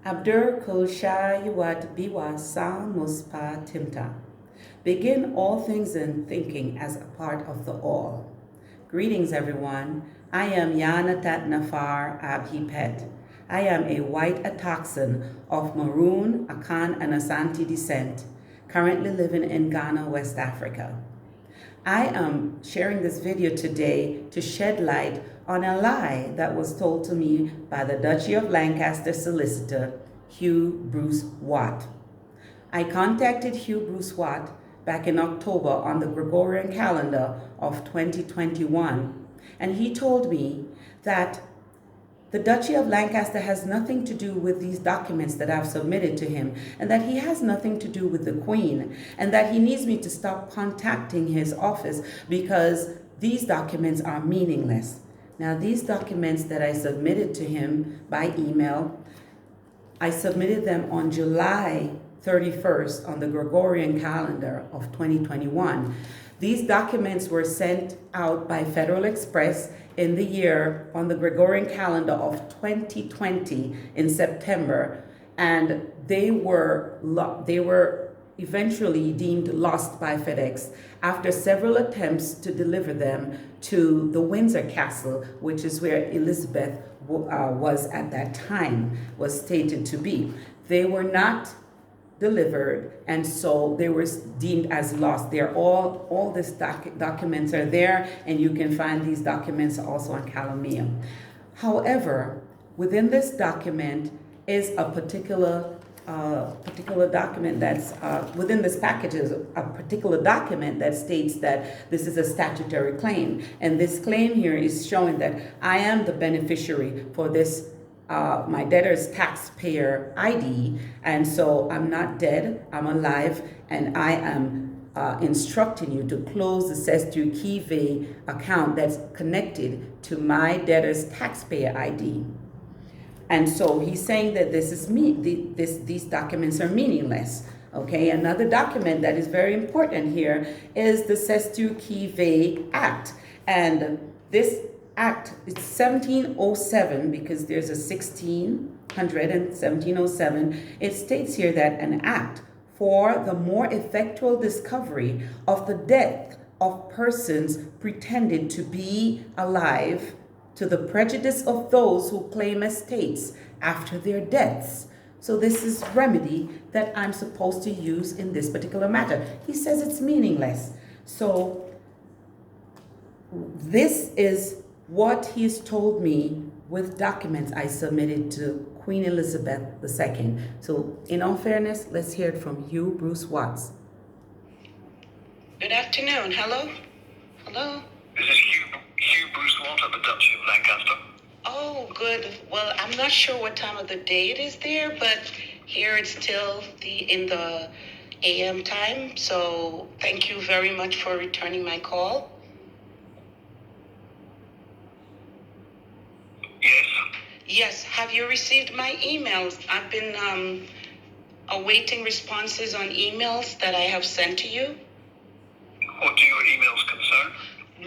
Abdur Kulsha Yuat Biwa Sa Muspa Timta. Begin all things in thinking as a part of the all. Greetings, everyone. I am Yanatat Nafar Abhipet. I am a white Ataxan of Maroon, Akan, and Asante descent, currently living in Ghana, West Africa. I am sharing this video today to shed light on a lie that was told to me by the Duchy of Lancaster Solicitor, Hugh Bruce Watt. I contacted Hugh Bruce Watt back in October on the Gregorian calendar of 2021, and he told me that the Duchy of Lancaster has nothing to do with these documents that I've submitted to him, and that he has nothing to do with the Queen, and that he needs me to stop contacting his office because these documents are meaningless. Now, these documents that I submitted to him by email, I submitted them on July 31st on the Gregorian calendar of 2021. These documents were sent out by Federal Express in the year on the Gregorian calendar of 2020 in September, and they were eventually deemed lost by FedEx after several attempts to deliver them to the Windsor Castle, which is where Elizabeth was at that time, was stated to be. They were not delivered, and so they were deemed as lost. They're all these documents are there, and you can find these documents also on Calamia. However, within this document is a particular document that's within this package is a particular document that states that this is a statutory claim, and this claim here is showing that I am the beneficiary for this my debtor's taxpayer ID, and so I'm not dead, I'm alive, and I am instructing you to close the Cestui Que Vie account that's connected to my debtor's taxpayer ID. And so he's saying that this is these documents are meaningless. Okay, another document that is very important here is the Cestui Que Vie Act, and this Act, it's 1707 because there's a 1600 and 1707. It states here that an act for the more effectual discovery of the death of persons pretended to be alive to the prejudice of those who claim estates after their deaths. So this is remedy that I'm supposed to use in this particular matter. He says it's meaningless. So this is what he's told me with documents I submitted to Queen Elizabeth II. So in all fairness, let's hear it from Hugh Bruce Watts. Good afternoon. Hello? Hello? This is Hugh Bruce Watt at the Duchy of Lancaster. Oh, good. Well, I'm not sure what time of the day it is there, but here it's still in the AM time. So thank you very much for returning my call. Yes. Yes. Have you received my emails? I've been awaiting responses on emails that I have sent to you. What do your emails concern?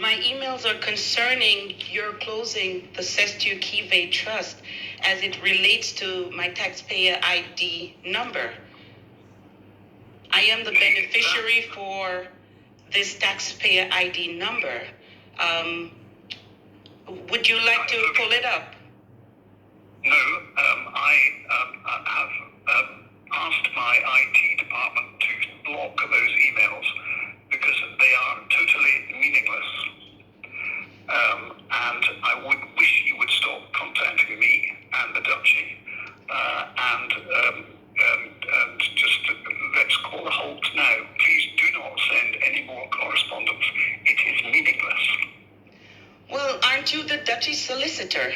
My emails are concerning your closing the Cestui Que Vie Trust as it relates to my taxpayer ID number. I am the beneficiary for this taxpayer ID number. Would you like to pull it up? No, I have asked my IT department to block those emails because they are totally meaningless. And I would wish you would stop contacting me and the Duchy and just let's call a halt now. Please do not send any more correspondence. It is meaningless. Well, aren't you the Duchy solicitor?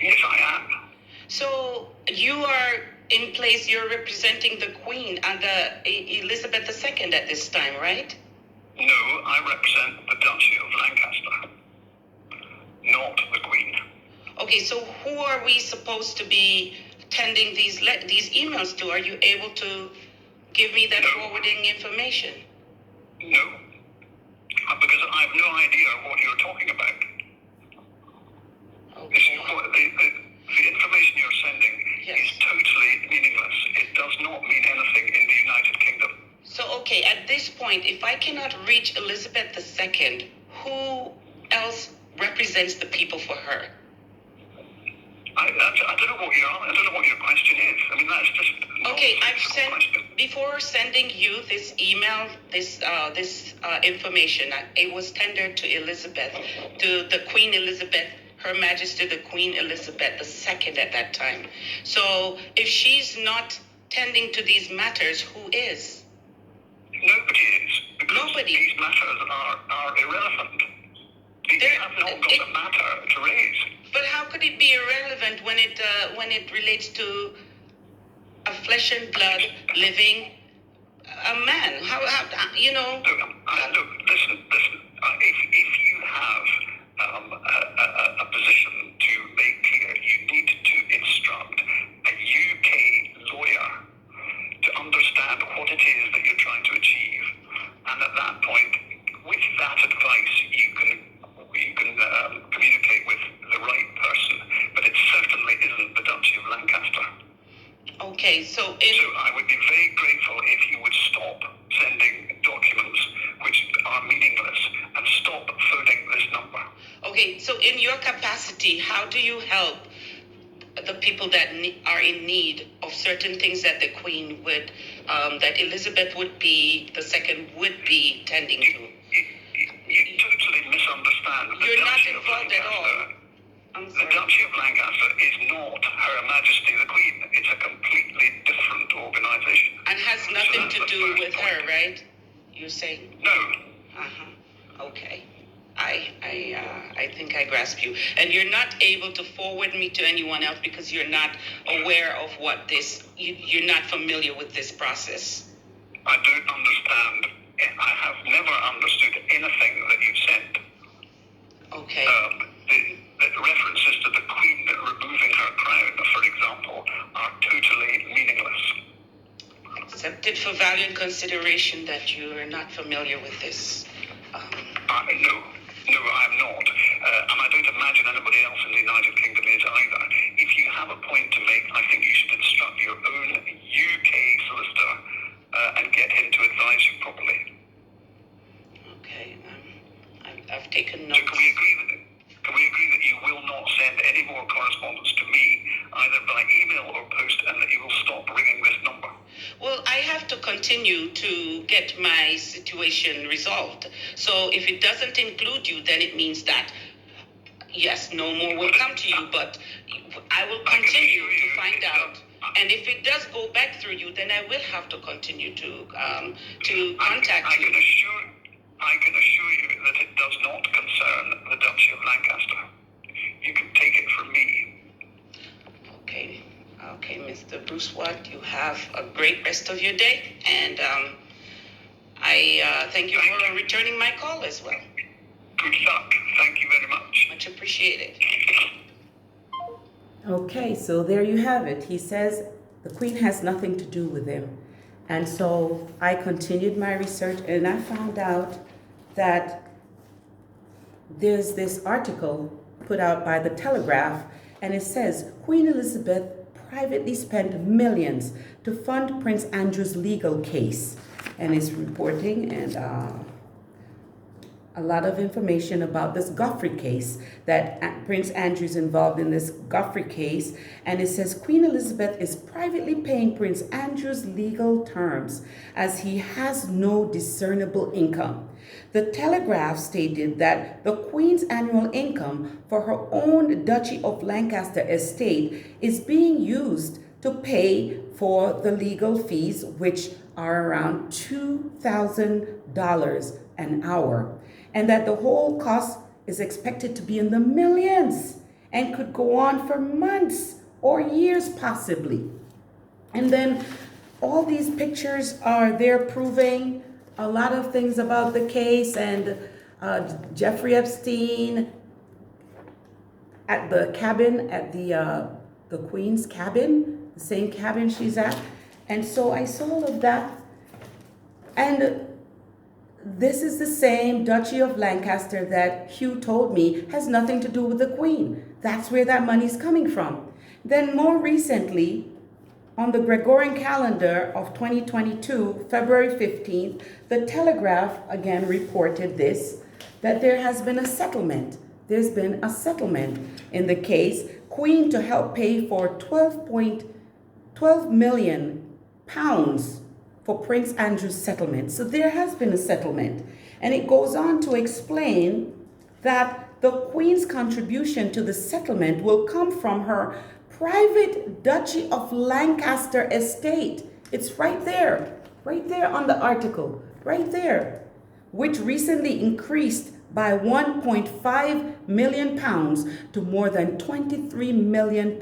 Yes, I am. So you are in place, you're representing the Queen and the Elizabeth II at this time, right? No, I represent the Duchy of Lancaster, not the Queen. Okay, so who are we supposed to be sending these emails to? Are you able to give me that forwarding information? No, because I have no idea what you're talking about. Okay. The information you're sending is totally point, if I cannot reach Elizabeth II, who else represents the people for her? I don't know what your question is. I mean, that's just Okay, I've sent question. before sending you this email, this information. It was tendered to Elizabeth, to the Queen Elizabeth, Her Majesty the Queen Elizabeth II at that time. So if she's not tending to these matters, who is? Nobody is. Because Nobody. These matters are irrelevant. They have not got a matter to raise. But how could it be irrelevant when it relates to a flesh and blood living a man? How you know? Look, listen. If you have a position to make clear, you need to instruct a UK lawyer to understand what it is that you're trying to achieve, and at that point, with that advice, you can communicate with the right person. But it certainly isn't the Duchy of Lancaster. Okay, so So I would be very grateful if you would stop sending documents which are meaningless and stop phoning this number. okay, so in your capacity, how do you help the people that are in need of certain things that the Queen would, that Elizabeth would be, the second would be tending to? You totally misunderstand. You're not involved at all. I'm The sorry. Duchy of Lancaster is not Her Majesty the Queen. It's a completely different organisation. And has nothing that's to the do first with point. her, right? You're saying? No. Okay. I think I grasp you. And you're not able to forward me to anyone else because you're not aware of what this, you're not familiar with this process. I don't understand. I have never understood anything that you've said. Okay. The references to the Queen removing her crown, for example, are totally meaningless. Accepted for value and consideration that you are not familiar with this. No, I'm not. And I don't imagine anybody else in the United Kingdom is either. If you have a point to make, I think you should instruct your own UK solicitor and get him to advise you properly. Okay. I've taken So notes. can we agree that you will not send any more correspondence to me, either by email or post, and that you will stop ringing this number? Well, I have to continue to get my situation resolved. So if it doesn't include you, then it means that, yes, no more will come to you, but I will continue to find out. And if it does go back through you, then I will have to continue to contact you. I can assure you that it does not concern the Duchy of Lancaster. You can take it from me. Okay, Mr. Bruce Watt, you have a great rest of your day, and I thank you for returning my call as well. Good luck. Thank you very much. Much appreciated. Okay, so there you have it. He says the Queen has nothing to do with him. And so I continued my research and I found out that there's this article put out by the Telegraph, and it says Queen Elizabeth privately spent millions to fund Prince Andrew's legal case. And it's reporting and a lot of information about this Godfrey case, that Prince Andrew's involved in this Godfrey case. And it says Queen Elizabeth is privately paying Prince Andrew's legal terms as he has no discernible income. The Telegraph stated that the Queen's annual income for her own Duchy of Lancaster estate is being used to pay for the legal fees, which are around $2,000 an hour, and that the whole cost is expected to be in the millions and could go on for months or years possibly. And then all these pictures are there proving a lot of things about the case, and Jeffrey Epstein at the cabin, at the Queen's cabin, the same cabin she's at. And so I saw all of that, and this is the same Duchy of Lancaster that Hugh told me has nothing to do with the Queen. That's where that money's coming from. Then more recently, on the Gregorian calendar of 2022, February 15th, the Telegraph again reported this, that there has been a settlement. There's been a settlement in the case, Queen to help pay for £12 million for Prince Andrew's settlement. So there has been a settlement. And it goes on to explain that the Queen's contribution to the settlement will come from her private Duchy of Lancaster estate. It's right there on the article, right there, which recently increased by £1.5 million to more than £23 million.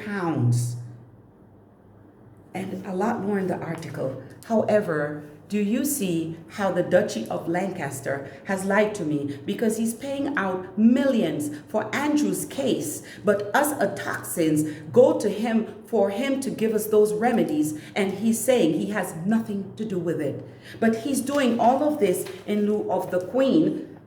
And a lot more in the article. However, do you see how the Duchy of Lancaster has lied to me? Because he's paying out millions for Andrew's case, but us Atoxins go to him for him to give us those remedies, and he's saying he has nothing to do with it. But he's doing all of this in lieu of the Queen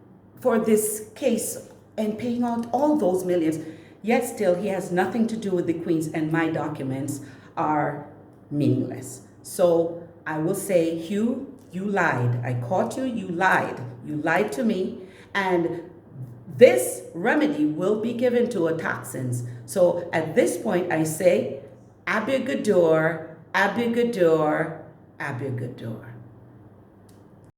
for this case and paying out all those millions. Yet still, he has nothing to do with the Queen's, and my documents are meaningless. So I will say, Hugh, you lied. I caught you, you lied. You lied to me. And this remedy will be given to Atoxins. So at this point, I say, Abigador, Abigador, Abigador.